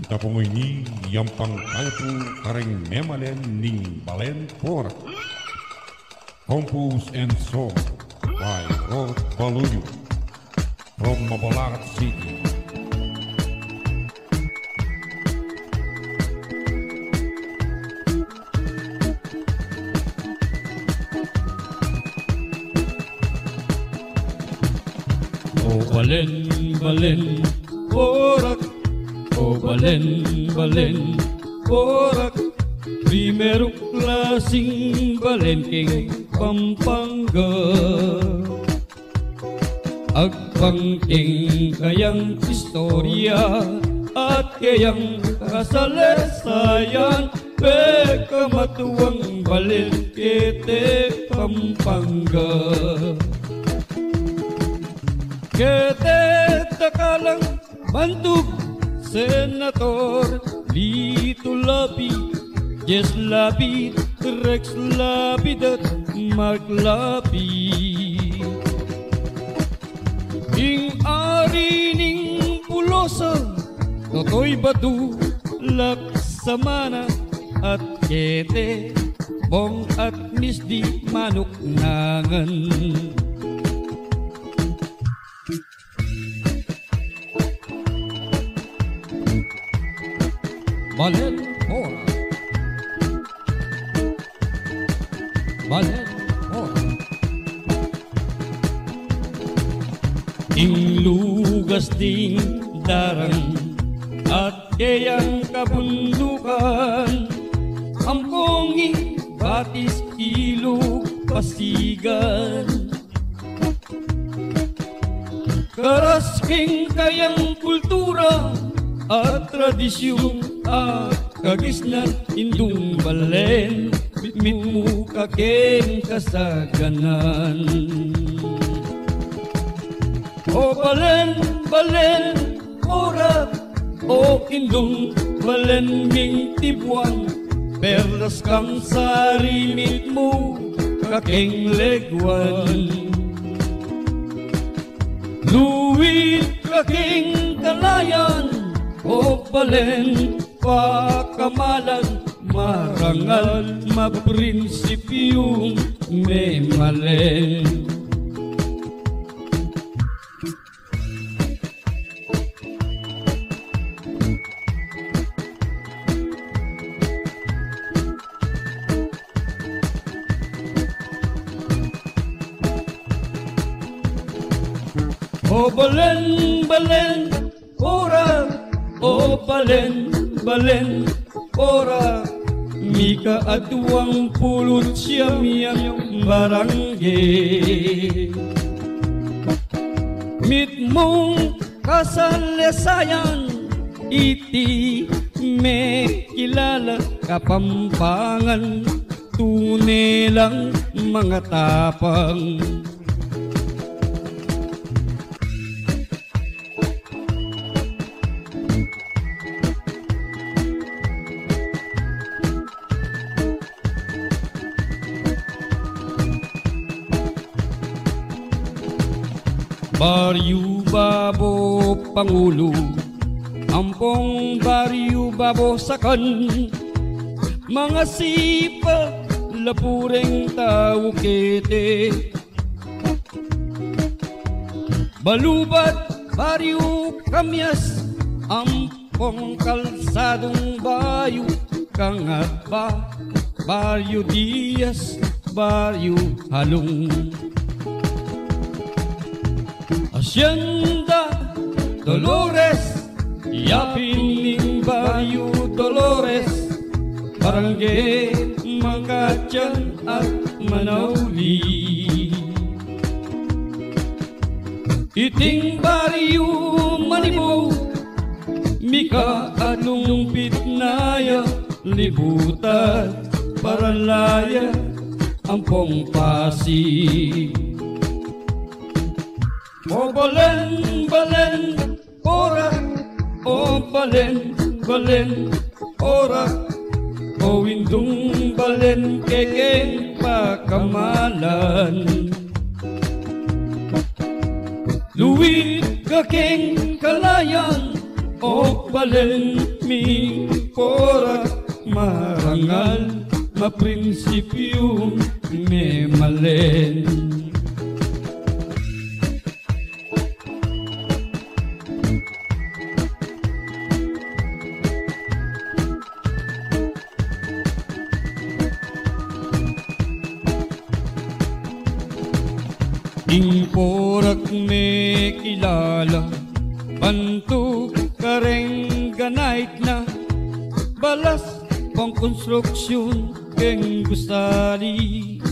Tapong ini yang pangkangku kareng memalen ning balen por. Compose and song by Rod Baluyu from Mabalacat City. O balen, balen, porak. O balen, balen, porak. Primero klaseng balengking Pampanga. Agpangking kayang istorya at kayang kasalasayan. Pekamatuang balengkete Pampanga. Kete takalang bantug Senator Lito Lapid, Jess Lapid, Rex Lapid at Mark Lapid. Ing ari ning Pulosa, Totoy Batu, Laksamana at Kete, Bong at Misdi Manok Nangan. Balen Pora, Balen Pora. Ing lugas ding darang at kayang kabundukan. Ampongi batis ilog pasigan. Karasking kayang kultura at tradisyon at kagisnan indung balen mitmu kakeng kasaganan. O balen, balen, ora o indung balen ming tibuan. Perlas kang sari mitmu kakeng leguan. Luwit kakeng kalayan. O balen, pakamalan, marangal, maprinsipyong memalen. O balen, balen, ora. O balen, balen, ora. Mika atuang pulot siyam yang barangge. Mitmong kasalesayan, iti me kilala Kapampangan. Tunay lang mga tapang. Baryo Babo Pangulo, Ampong Baryo Babo Sakan, mga sipag lapureng tao kete. Balubat Baryo Kamyas, Ampong Kalsadong Bayo, Kangaba Baryo Diaz, Baryo Halong. Hacienda Dolores, Yapining Baryo Dolores, Barangay Mangkacang at Manauli. Iting Baryo Manibo, Mika at Lumpit Naya, Libutan Paralaya, Ampong Pasig. O balen, balen, ora. O balen, balen, ora. O indung balen kekeng pakamalan. Luwit kakeng kalayan. o balen mi pora marangal maprinsipyo me malen. Ingporak me kilala, pantuk kareng ganait na, balas pang konstruksyon keng gustali.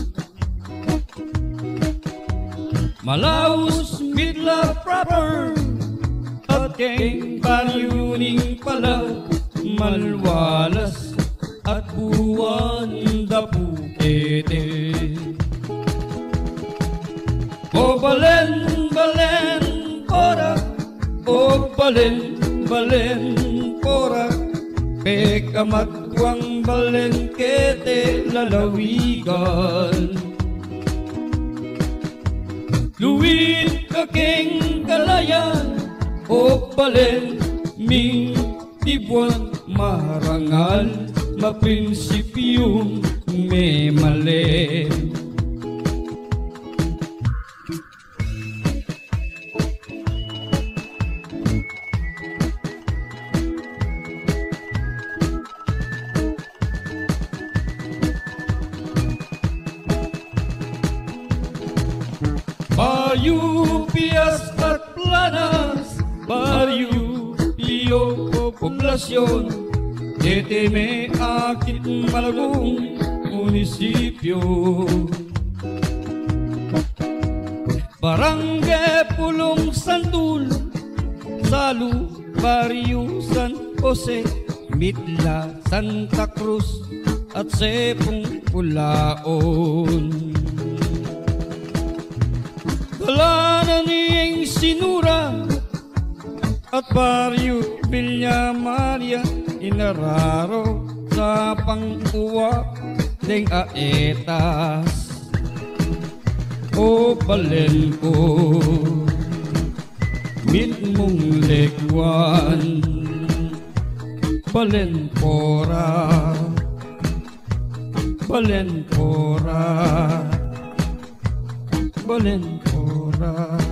Malaus midla proper, at keng banyuning pala, malwalas at buwan da pukete. O balen, balen, pora, o balen, balen, pora, pekamatwang balen kete lalawigan. Luwid kaking kalayan, o balen, ming tibuan marangal, maprinsipyong me malen. Bayu pias at planas, bayu piyo poblasyon, deteme akit malagong munisipyo. Barangay Pulong Santul, Salu, Barrio San Jose, Mitla, Santa Cruz at Sepong Pulaon. Dalanan niyang sinura at Barrio Villa Maria, inararo sa pang-uwa deng aetas. O balen ko, mitmong lekwan, balen pora, balen pora, balen pora.